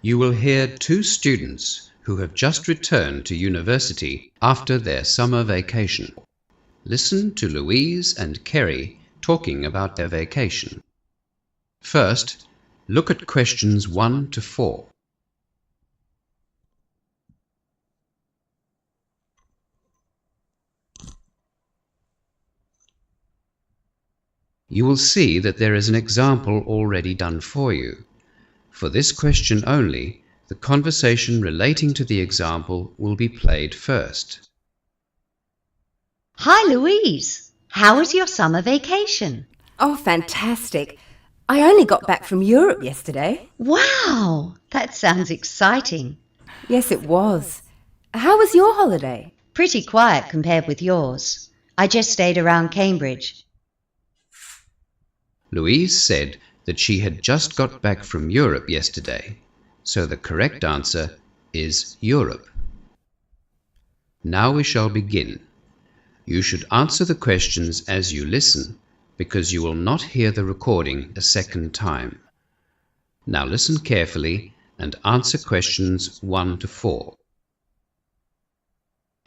You will hear two students who have just returned to university after their summer vacation. Listen to Louise and Kerry talking about their vacation. First, look at questions 1 to 4. You will see that there is an example already done for you. For this question only, the conversation relating to the example will be played first. Hi Louise, how was your summer vacation? Oh, fantastic. I only got back from Europe yesterday. Wow, that sounds exciting. Yes, it was. How was your holiday? Pretty quiet compared with yours. I just stayed around Cambridge. Louise said that she had just got back from Europe yesterday, so the correct answer is Europe. Now we shall begin. You should answer the questions as you listen, because you will not hear the recording a second time. Now listen carefully and answer questions 1 to 4.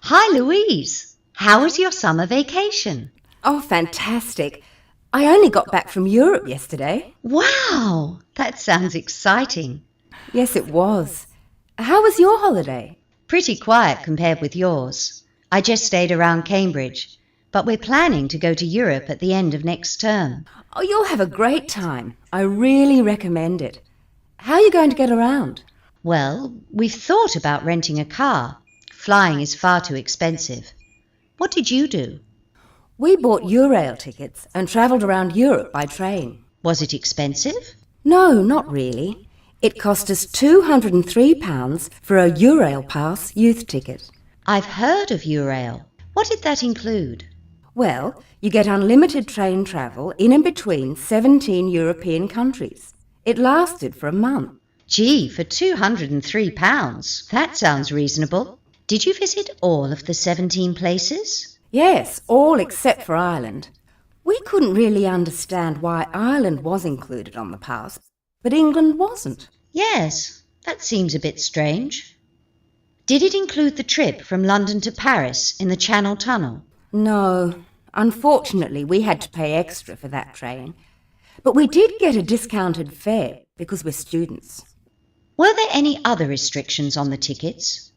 Hi Louise, how was your summer vacation? Oh, fantastic. I only got back from Europe yesterday. Wow, that sounds exciting. Yes, it was. How was your holiday? Pretty quiet compared with yours. I just stayed around Cambridge, but we're planning to go to Europe at the end of next term. Oh, you'll have a great time. I really recommend it. How are you going to get around? Well, we've thought about renting a car. Flying is far too expensive. What did you do? We bought Eurail tickets and travelled around Europe by train. Was it expensive? No, not really. It cost us £203 for a Eurail Pass youth ticket. I've heard of Eurail. What did that include? Well, you get unlimited train travel in and between 17 European countries. It lasted for a month. Gee, for £203. That sounds reasonable. Did you visit all of the 17 places? Yes, all except for Ireland. We couldn't really understand why Ireland was included on the pass, but England wasn't. Yes, that seems a bit strange. Did it include the trip from London to Paris in the Channel Tunnel? No, unfortunately we had to pay extra for that train. But we did get a discounted fare because we're students. Were there any other restrictions on the tickets?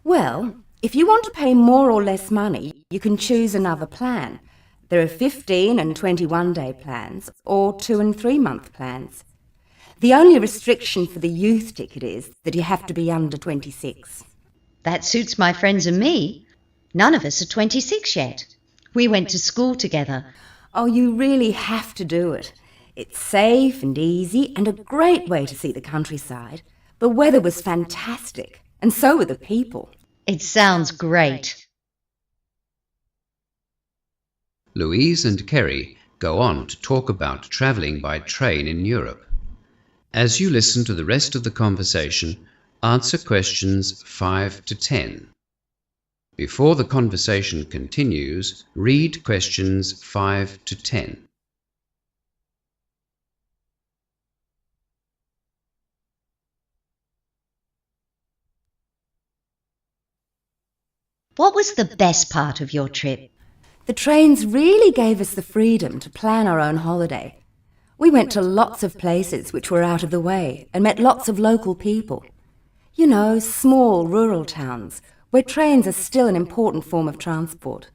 Well, if you want to pay more or less money, you can choose another plan. There are 15 and 21-day plans, or 2 and 3 month plans. The only restriction for the youth ticket is that you have to be under 26. That suits my friends and me. None of us are 26 yet. We went to school together. Oh, you really have to do it. It's safe and easy and a great way to see the countryside. The weather was fantastic, and so were the people. It sounds great. Louise and Kerry go on to talk about travelling by train in Europe. As you listen to the rest of the conversation, answer questions 5 to 10. Before the conversation continues, read questions 5 to 10. What was the best part of your trip? The trains really gave us the freedom to plan our own holiday. We went to lots of places which were out of the way and met lots of local people. You know, small rural towns where trains are still an important form of transport.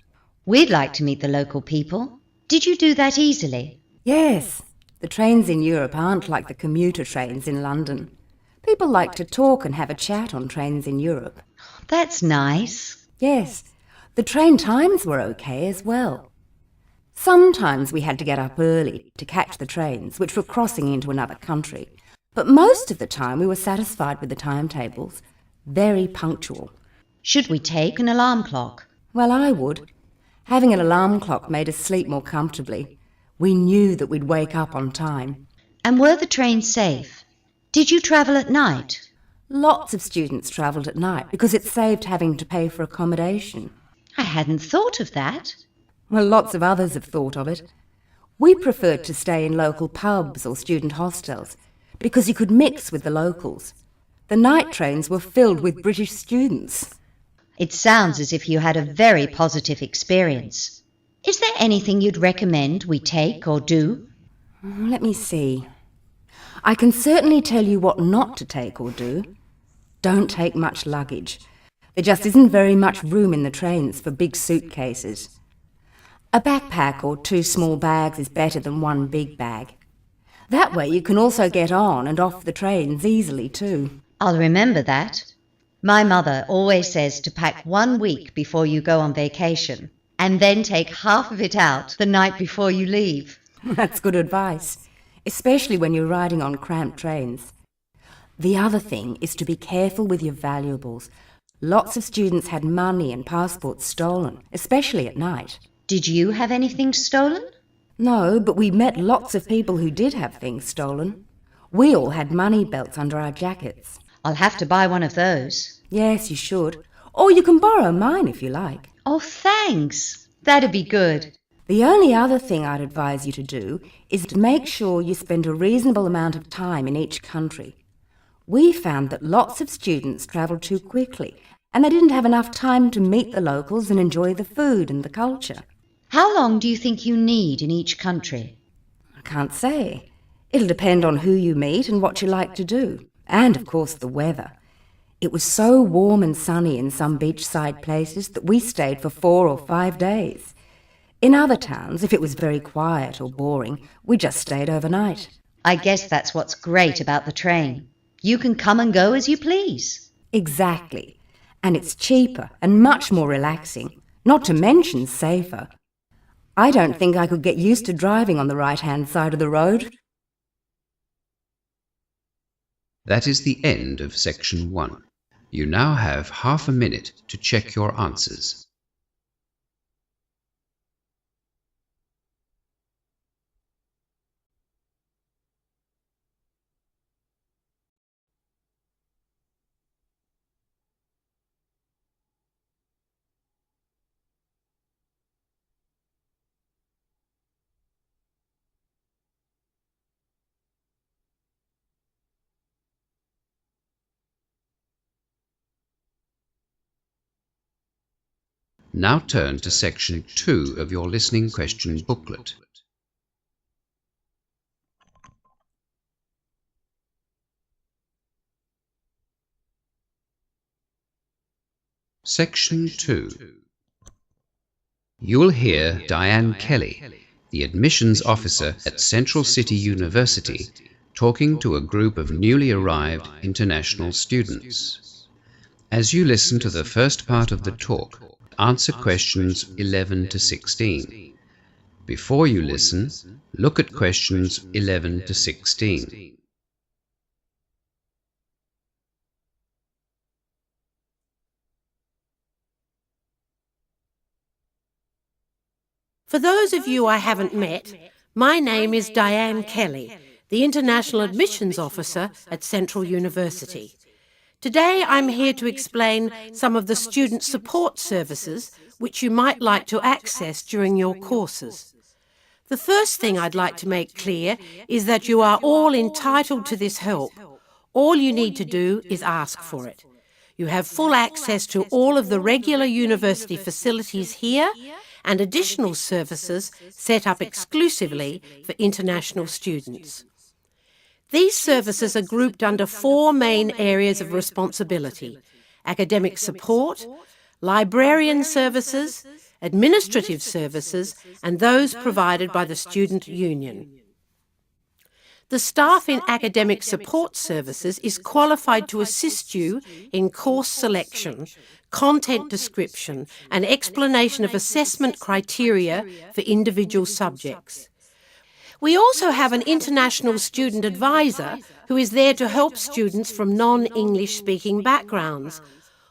We'd like to meet the local people. Did you do that easily? Yes, the trains in Europe aren't like the commuter trains in London. People like to talk and have a chat on trains in Europe. That's nice. Yes, the train times were okay as well. Sometimes we had to get up early to catch the trains, which were crossing into another country. But most of the time we were satisfied with the timetables. Very punctual. Should we take an alarm clock? Well, I would. Having an alarm clock made us sleep more comfortably. We knew that we'd wake up on time. And were the trains safe? Did you travel at night? Lots of students travelled at night because it saved having to pay for accommodation. I hadn't thought of that. Well, lots of others have thought of it. We preferred to stay in local pubs or student hostels because you could mix with the locals. The night trains were filled with British students. It sounds as if you had a very positive experience. Is there anything you'd recommend we take or do? Let me see. I can certainly tell you what not to take or do. Don't take much luggage. There just isn't very much room in the trains for big suitcases. A backpack or 2 small bags is better than 1 big bag. That way you can also get on and off the trains easily too. I'll remember that. My mother always says to pack 1 week before you go on vacation, and then take half of it out the night before you leave. That's good advice, especially when you're riding on cramped trains. The other thing is to be careful with your valuables. Lots of students had money and passports stolen, especially at night. Did you have anything stolen? No, but we met lots of people who did have things stolen. We all had money belts under our jackets. I'll have to buy one of those. Yes, you should. Or you can borrow mine if you like. Oh, thanks. That'd be good. The only other thing I'd advise you to do is to make sure you spend a reasonable amount of time in each country. We found that lots of students travelled too quickly and they didn't have enough time to meet the locals and enjoy the food and the culture. How long do you think you need in each country? I can't say. It'll depend on who you meet and what you like to do. And, of course, the weather. It was so warm and sunny in some beachside places that we stayed for 4 or 5 days. In other towns, if it was very quiet or boring, we just stayed overnight. I guess that's what's great about the train. You can come and go as you please. Exactly. And it's cheaper and much more relaxing, not to mention safer. I don't think I could get used to driving on the right-hand side of the road. That is the end of section 1. You now have half a minute to check your answers. Now turn to section 2 of your listening question booklet. Section 2. You will hear Diane Kelly, the admissions officer at Central City University, talking to a group of newly arrived international students. As you listen to the first part of the talk, answer questions 11 to 16. Before you listen, look at questions 11 to 16. For those of you I haven't met, my name is Diane Kelly, the International Admissions Officer at Central University. Today I'm here to explain some of the student support services which you might like to access during your courses. The first thing I'd like to make clear is that you are all entitled to this help. All you need to do is ask for it. You have full access to all of the regular university facilities here and additional services set up exclusively for international students. These services are grouped under 4 main areas of responsibility: academic support, librarian services, administrative services, and those provided by the Student Union. The staff in academic support services is qualified to assist you in course selection, content description, and explanation of assessment criteria for individual subjects. We also have an international student advisor who is there to help students from non-English speaking backgrounds.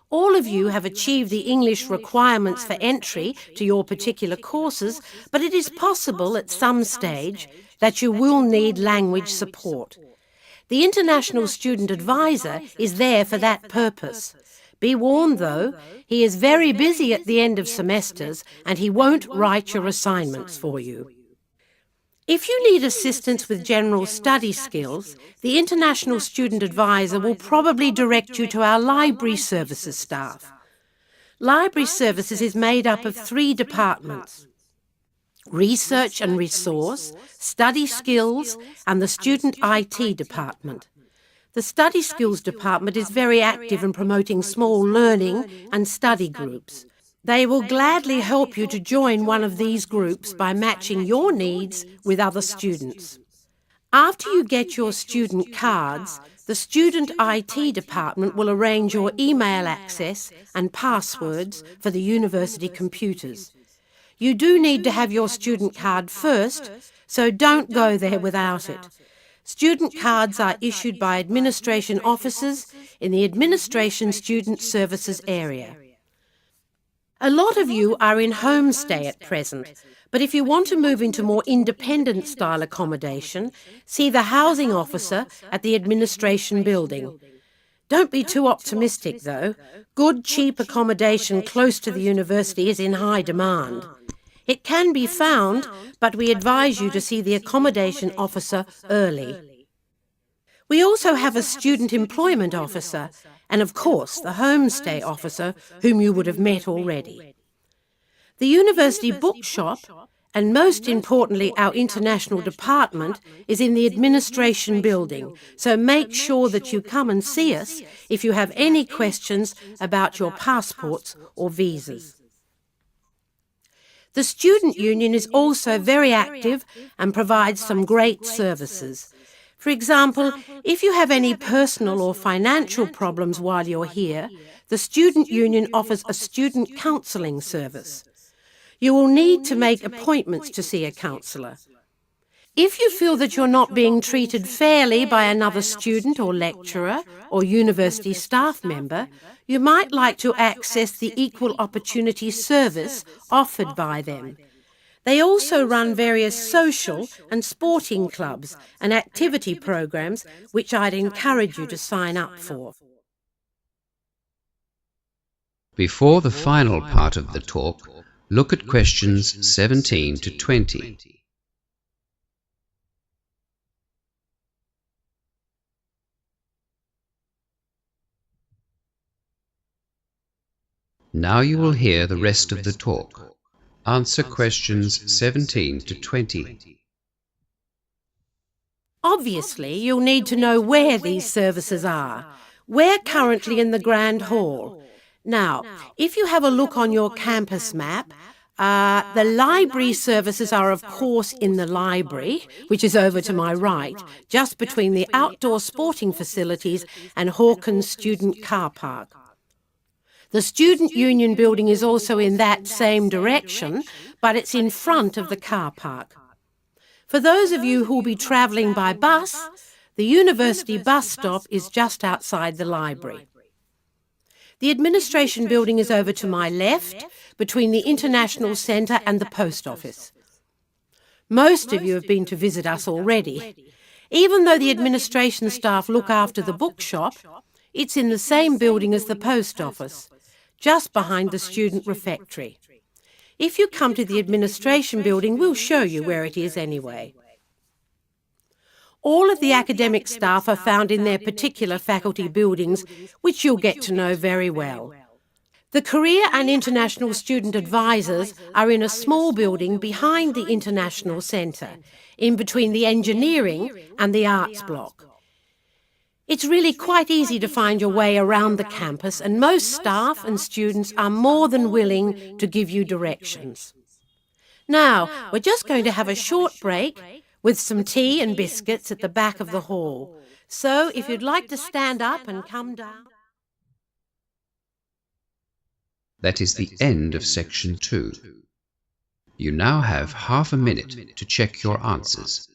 All of you have achieved the English requirements for entry to your particular courses, but it is possible at some stage that you will need language support. The International Student Advisor is there for that purpose. Be warned though, he is very busy at the end of semesters and he won't write your assignments for you. If you need assistance with general study skills, the International Student Advisor will probably direct you to our Library Services staff. Library Services is made up of 3 departments: Research and Resource, Study Skills, and the Student IT department. The Study Skills department is very active in promoting small learning and study groups. They will gladly help you to join one of these groups by matching your needs with other students. After you get your student cards, the Student IT department will arrange your email access and passwords for the university computers. You do need to have your student card first, so don't go there without it. Student cards are issued by administration officers in the Administration Student Services area. A lot of you are in homestay at present, but if you want to move into more independent style accommodation, see the housing officer at the administration building. Don't be too optimistic though. Good cheap accommodation close to the university is in high demand. It can be found, but we advise you to see the accommodation officer early. We also have a student employment officer and, of course, the homestay officer, whom you would have met already. The university bookshop, and most importantly our international department, is in the administration building, so make sure that you come and see us if you have any questions about your passports or visas. The Student Union is also very active and provides some great services. For example, if you have any personal or financial problems while you're here, the Student Union offers a student counselling service. You will need to make appointments to see a counsellor. If you feel that you're not being treated fairly by another student or lecturer or university staff member, you might like to access the Equal Opportunity Service offered by them. They also run various social and sporting clubs and activity programs which I'd encourage you to sign up for. Before the final part of the talk, look at questions 17 to 20. Now you will hear the rest of the talk. Answer questions 17 to 20. Obviously, you'll need to know where these services are. We're currently in the Grand Hall. Now, if you have a look on your campus map, the library services are of course in the library, which is over to my right, just between the outdoor sporting facilities and Hawkins Student Car Park. The Student Union building is also in that same direction, but it's in front of the car park. For those of you who will be travelling by bus, the university bus stop is just outside the library. The administration building is over to my left, between the International Centre and the post office. Most of you have been to visit us already. Even though the administration staff look after the bookshop, it's in the same building as the post office, just behind the student refectory. If you come to the administration building, we'll show you where it is anyway. All of the academic staff are found in their particular faculty buildings, which you'll get to know very well. The Career and International Student Advisors are in a small building behind the International Centre, in between the Engineering and the Arts block. It's really quite easy to find your way around the campus, and most staff and students are more than willing to give you directions. Now, we're just going to have a short break with some tea and biscuits at the back of the hall. So, if you'd like to stand up and come down... That is the end of section 2. You now have half a minute to check your answers.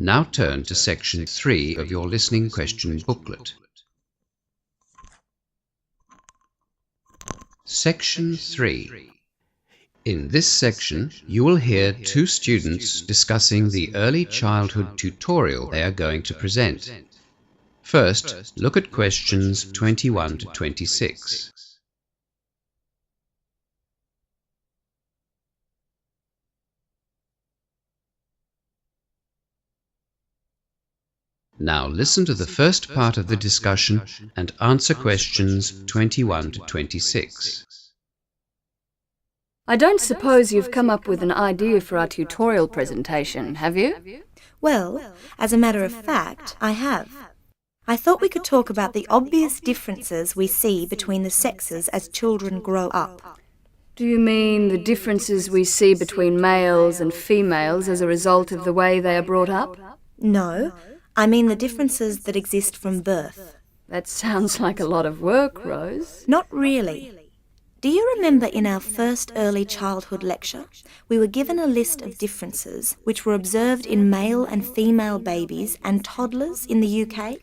Now turn to section 3 of your listening question booklet. Section 3. In this section, you will hear two students discussing the early childhood tutorial they are going to present. First, look at questions 21 to 26. Now listen to the first part of the discussion and answer questions 21 to 26. I don't suppose you've come up with an idea for our tutorial presentation, have you? Well, as a matter of fact, I have. I thought we could talk about the obvious differences we see between the sexes as children grow up. Do you mean the differences we see between males and females as a result of the way they are brought up? No, I mean the differences that exist from birth. That sounds like a lot of work, Rose. Not really. Do you remember in our first early childhood lecture, we were given a list of differences which were observed in male and female babies and toddlers in the UK?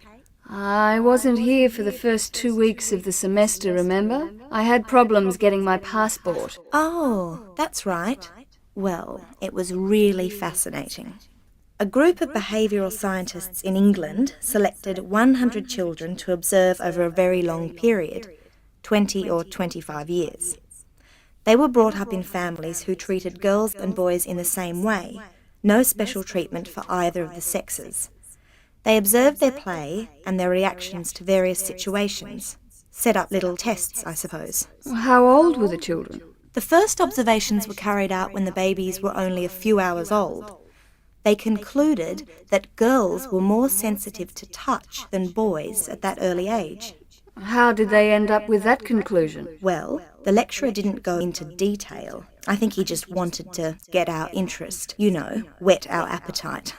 I wasn't here for the first 2 weeks of the semester, remember? I had problems getting my passport. Oh, that's right. Well, it was really fascinating. A group of behavioural scientists in England selected 100 children to observe over a very long period, 20 or 25 years. They were brought up in families who treated girls and boys in the same way, no special treatment for either of the sexes. They observed their play and their reactions to various situations, set up little tests, I suppose. How old were the children? The first observations were carried out when the babies were only a few hours old. They concluded that girls were more sensitive to touch than boys at that early age. How did they end up with that conclusion? Well, the lecturer didn't go into detail. I think he just wanted to get our interest, whet our appetite.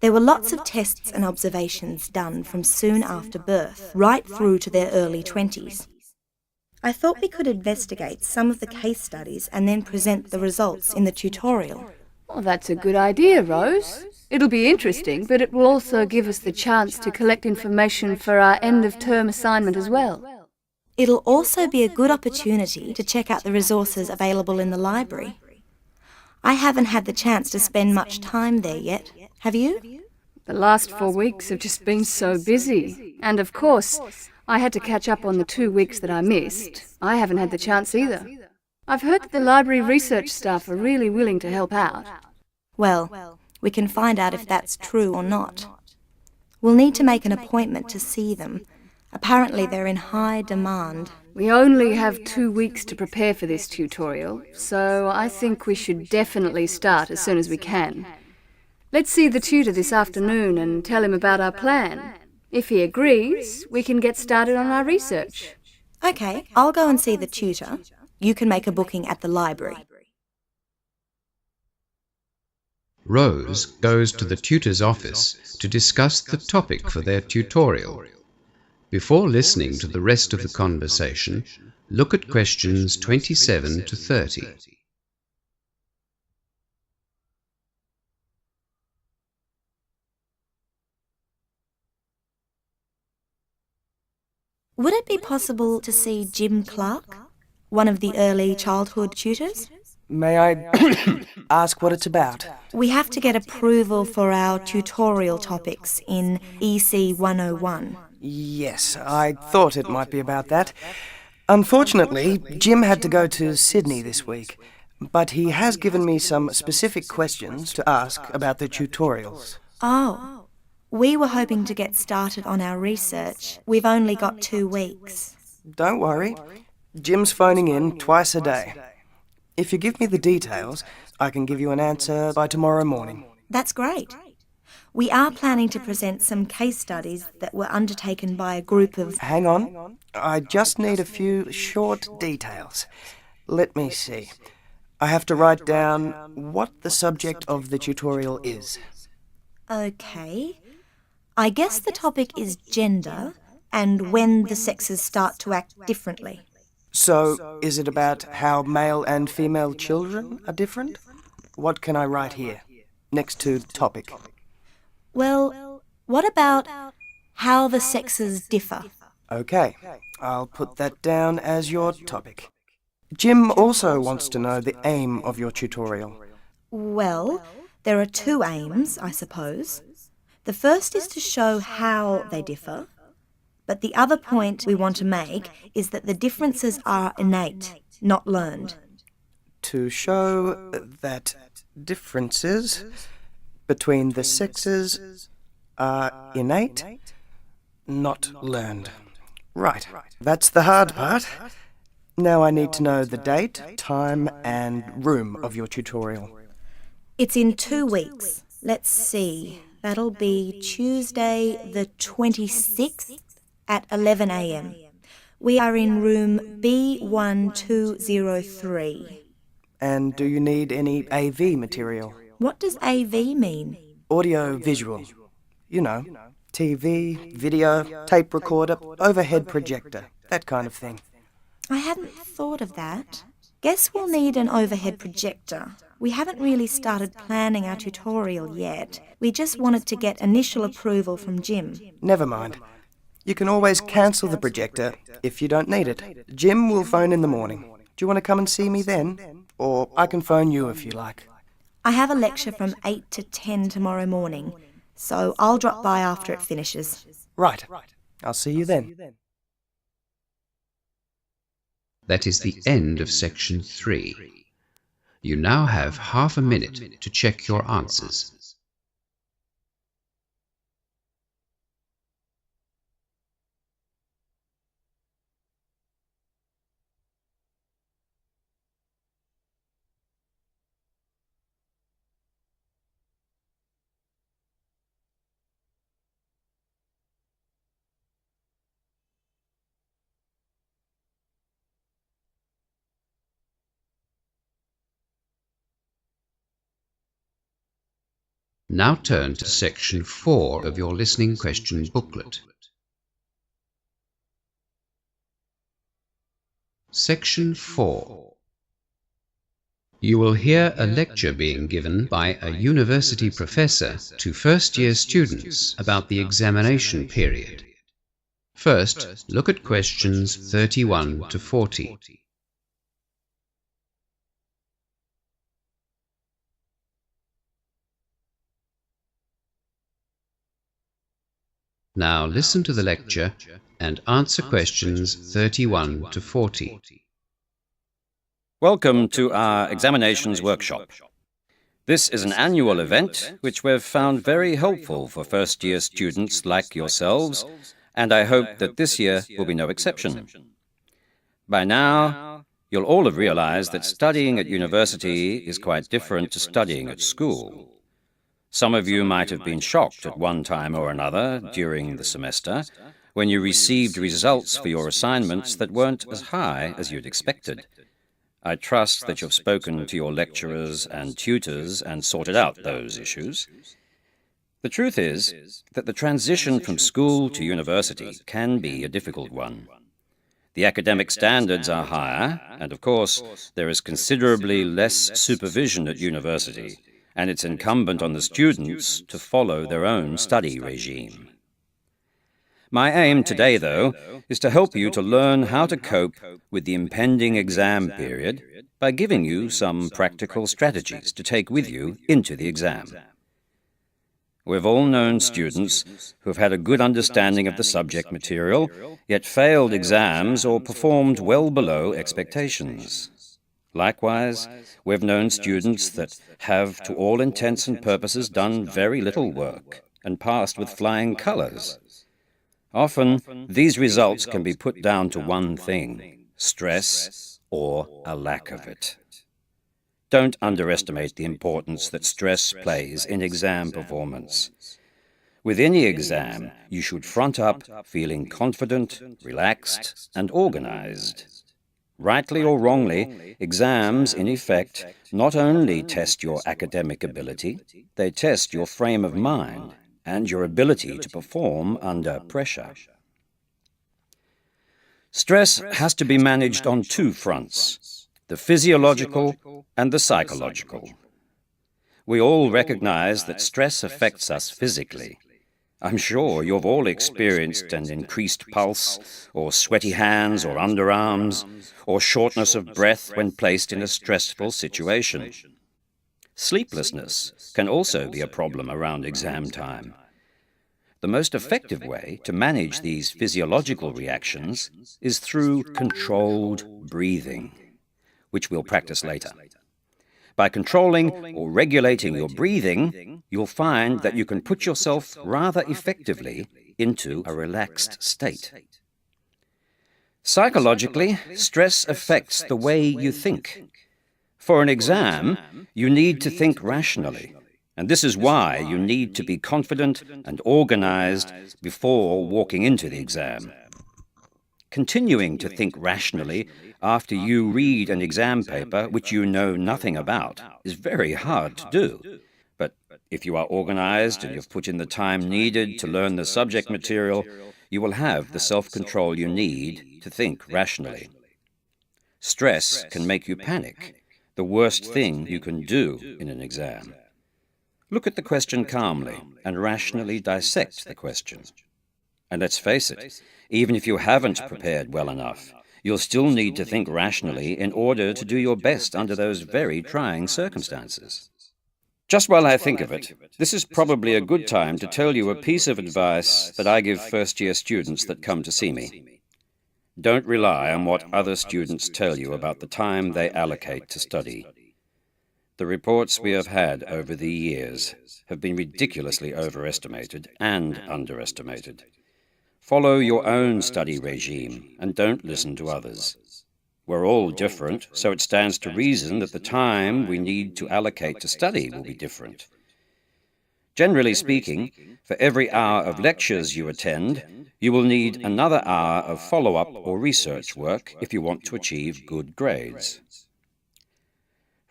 There were lots of tests and observations done from soon after birth, right through to their early 20s. I thought we could investigate some of the case studies and then present the results in the tutorial. Well, that's a good idea, Rose. It'll be interesting, but it will also give us the chance to collect information for our end-of-term assignment as well. It'll also be a good opportunity to check out the resources available in the library. I haven't had the chance to spend much time there yet. Have you? The last 4 weeks have just been so busy. And of course, I had to catch up on the 2 weeks that I missed. I haven't had the chance either. I've heard that the library research staff are really willing to help out. Well, we can find out if that's true or not. We'll need to make an appointment to see them. Apparently they're in high demand. We only have 2 weeks to prepare for this tutorial, so I think we should definitely start as soon as we can. Let's see the tutor this afternoon and tell him about our plan. If he agrees, we can get started on our research. Okay, I'll go and see the tutor. You can make a booking at the library. Rose goes to the tutor's office to discuss the topic for their tutorial. Before listening to the rest of the conversation, look at questions 27 to 30. Would it be possible to see Jim Clark, one of the early childhood tutors? May I ask what it's about? We have to get approval for our tutorial topics in EC 101. Yes, I thought it might be about that. Unfortunately, Jim had to go to Sydney this week, but he has given me some specific questions to ask about the tutorials. Oh, we were hoping to get started on our research. We've only got 2 weeks. Don't worry. Jim's phoning in twice a day. If you give me the details, I can give you an answer by tomorrow morning. That's great. We are planning to present some case studies that were undertaken by a group of... Hang on. I just need a few short details. Let me see. I have to write down what the subject of the tutorial is. Okay. I guess the topic is gender and when the sexes start to act differently. So, is it about how male and female children are different? What can I write here, next to topic? Well, what about how the sexes differ? Okay, I'll put that down as your topic. Jim also wants to know the aim of your tutorial. Well, there are two aims, I suppose. The first is to show how they differ, but the other point we want to make is that the differences are innate, not learned. To show that differences between the sexes are innate, not learned. Right, that's the hard part. Now I need to know the date, time, and room of your tutorial. It's in 2 weeks. Let's see. That'll be Tuesday the 26th at 11 a.m. We are in room B1203. And do you need any AV material? What does AV mean? Audio visual. You know, TV, video, tape recorder, overhead projector, that kind of thing. I hadn't thought of that. Guess we'll need an overhead projector. We haven't really started planning our tutorial yet. We just wanted to get initial approval from Jim. Never mind. You can always cancel the projector if you don't need it. Jim will phone in the morning. Do you want to come and see me then? Or I can phone you if you like. I have a lecture from 8 to 10 tomorrow morning, so I'll drop by after it finishes. Right. I'll see you then. That is the end of section 3. You now have half a minute to check your answers. Now turn to section 4 of your listening question booklet. Section 4. You will hear a lecture being given by a university professor to first-year students about the examination period. First, look at questions 31 to 40. Now listen to the lecture and answer questions 31 to 40. Welcome to our examinations workshop. This is an annual event which we've found very helpful for first-year students like yourselves, and I hope that this year will be no exception. By now, you'll all have realized that studying at university is quite different to studying at school. Some of you might have been shocked at one time or another during the semester when you received results for your assignments that weren't as high as you'd expected. I trust that you've spoken to your lecturers and tutors and sorted out those issues. The truth is that the transition from school to university can be a difficult one. The academic standards are higher, and of course, there is considerably less supervision at university, and it's incumbent on the students to follow their own study regime. My aim today, though, is to help you to learn how to cope with the impending exam period by giving you some practical strategies to take with you into the exam. We've all known students who have had a good understanding of the subject material, yet failed exams or performed well below expectations. Likewise, we've known students that have, to all intents and purposes, done very little work and passed with flying colours. Often, these results can be put down to one thing: stress or a lack of it. Don't underestimate the importance that stress plays in exam performance. With any exam, you should front up feeling confident, relaxed, and organized. Rightly or wrongly, exams, in effect, not only test your academic ability, they test your frame of mind and your ability to perform under pressure. Stress has to be managed on two fronts: the physiological and the psychological. We all recognize that stress affects us physically. I'm sure you've all experienced an increased pulse, or sweaty hands or underarms, or shortness of breath when placed in a stressful situation. Sleeplessness can also be a problem around exam time. The most effective way to manage these physiological reactions is through controlled breathing, which we'll practice later. By controlling or regulating your breathing, you'll find that you can put yourself rather effectively into a relaxed state. Psychologically, stress affects the way you think. For an exam, you need to think rationally, and this is why you need to be confident and organized before walking into the exam. Continuing to think rationally after you read an exam paper which you know nothing about is very hard to do. But if you are organized and you've put in the time needed to learn the subject material, you will have the self-control you need to think rationally. Stress can make you panic, the worst thing you can do in an exam. Look at the question calmly and rationally dissect the question. And let's face it, even if you haven't prepared well enough, you'll still need to think rationally in order to do your best under those very trying circumstances. Just while I think of it, this is probably a good time to tell you a piece of advice that I give first-year students that come to see me. Don't rely on what other students tell you about the time they allocate to study. The reports we have had over the years have been ridiculously overestimated and underestimated. Follow your own study regime and don't listen to others. We're all different, so it stands to reason that the time we need to allocate to study will be different. Generally speaking, for every hour of lectures you attend, you will need another hour of follow-up or research work if you want to achieve good grades.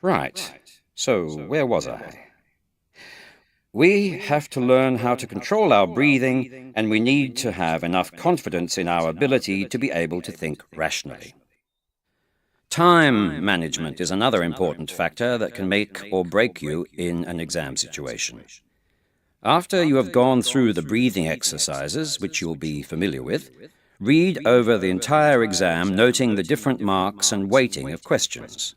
Right, so where was I? We have to learn how to control our breathing, and we need to have enough confidence in our ability to be able to think rationally. Time management is another important factor that can make or break you in an exam situation. After you have gone through the breathing exercises, which you'll be familiar with, read over the entire exam, noting the different marks and weighting of questions.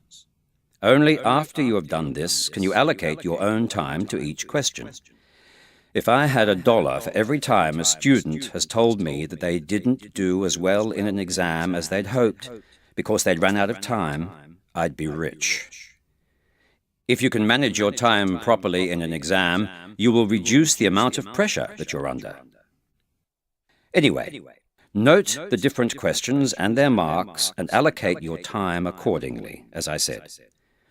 Only after you have done this can you allocate your own time to each question. If I had $1 for every time a student has told me that they didn't do as well in an exam as they'd hoped because they'd run out of time, I'd be rich. If you can manage your time properly in an exam, you will reduce the amount of pressure that you're under. Anyway, note the different questions and their marks and allocate your time accordingly, as I said.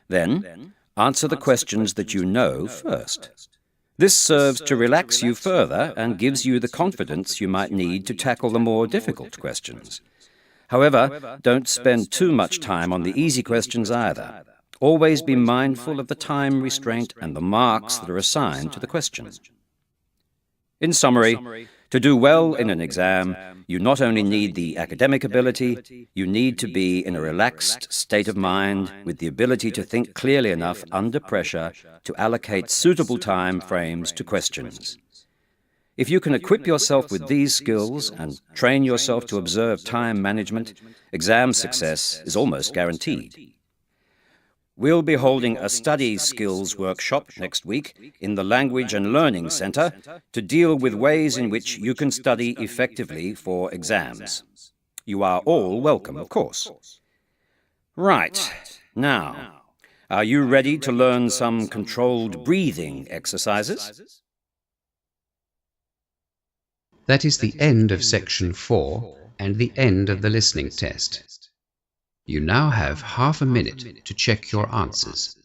Then, answer the questions that you know first. This serves to relax you further and gives you the confidence you might need to tackle the more difficult questions. However, don't spend too much time on the easy questions either. Always be mindful of the time restraint and the marks that are assigned to the question. In summary, to do well in an exam, you not only need the academic ability, you need to be in a relaxed state of mind with the ability to think clearly enough under pressure to allocate suitable time frames to questions. If you can equip yourself with these skills and train yourself to observe time management, exam success is almost guaranteed. We'll be holding a study skills workshop next week in the Language and Learning Centre to deal with ways in which you can study effectively for exams. You are all welcome, of course. Right, now, are you ready to learn some controlled breathing exercises? That is the end of section 4 and the end of the listening test. You now have half a minute to check your answers.